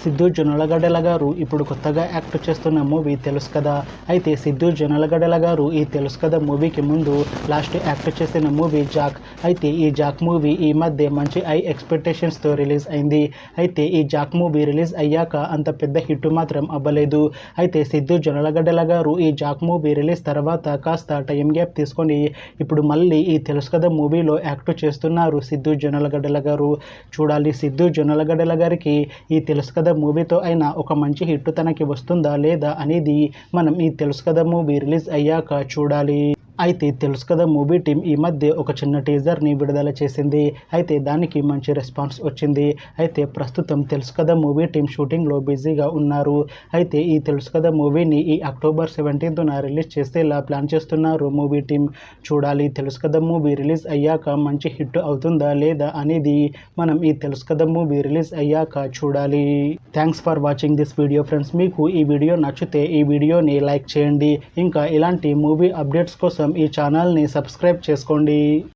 సిద్ధు జొన్నలగడ్డల గారు ఇప్పుడు కొత్తగా యాక్ట్ చేస్తున్న మూవీ తెలుసు కదా. అయితే సిద్ధు జొన్నలగడ్డల గారు ఈ తెలుసు కదా మూవీకి ముందు లాస్ట్ యాక్ట్ చేసిన మూవీ జాక్. అయితే ఈ జాక్ మూవీ ఈ మధ్య మంచి హై ఎక్స్పెక్టేషన్స్తో రిలీజ్ అయింది. అయితే ఈ జాక్ మూవీ రిలీజ్ అయ్యాక అంత పెద్ద హిట్ మాత్రం అవ్వలేదు. అయితే సిద్ధు జొన్నలగడ్డల గారు ఈ జాక్ మూవీ రిలీజ్ తర్వాత కాస్త టైం గ్యాప్ తీసుకొని ఇప్పుడు మళ్ళీ ఈ తెలుసు కదా మూవీలో యాక్ట్ చేస్తున్నారు సిద్ధు జొన్నలగడ్డల గారు. చూడాలి సిద్ధు జొన్నలగడ్డల గారికి ఈ తెలుసు కదా మూవీతో అయినా ఒక మంచి హిట్ తనకి వస్తుందా లేదా అనేది మనం ఈ తెలుసు కదా మూవీ రిలీజ్ అయ్యాక చూడాలి. అయితే తెలుసు కదా మూవీ టీం ఈ మధ్య ఒక చిన్న టీజర్ని విడుదల చేసింది. అయితే దానికి మంచి రెస్పాన్స్ వచ్చింది. అయితే ప్రస్తుతం తెలుసు కదా మూవీ టీం షూటింగ్లో బిజీగా ఉన్నారు. అయితే ఈ తెలుసు కదా మూవీని ఈ అక్టోబర్ 17న రిలీజ్ చేసేలా ప్లాన్ చేస్తున్నారు మూవీ టీం. చూడాలి తెలుసు కదా మూవీ రిలీజ్ అయ్యాక మంచి హిట్ అవుతుందా లేదా అనేది మనం ఈ తెలుసు కదా మూవీ రిలీజ్ అయ్యాక చూడాలి. Thanks for watching this video friends. మీకు ఈ వీడియో నచ్చితే ఈ వీడియోని లైక్ చేయండి. ఇంకా ఇలాంటి మూవీ అప్డేట్స్ కోసం ఈ ఛానల్ని సబ్స్క్రైబ్ చేసుకోండి.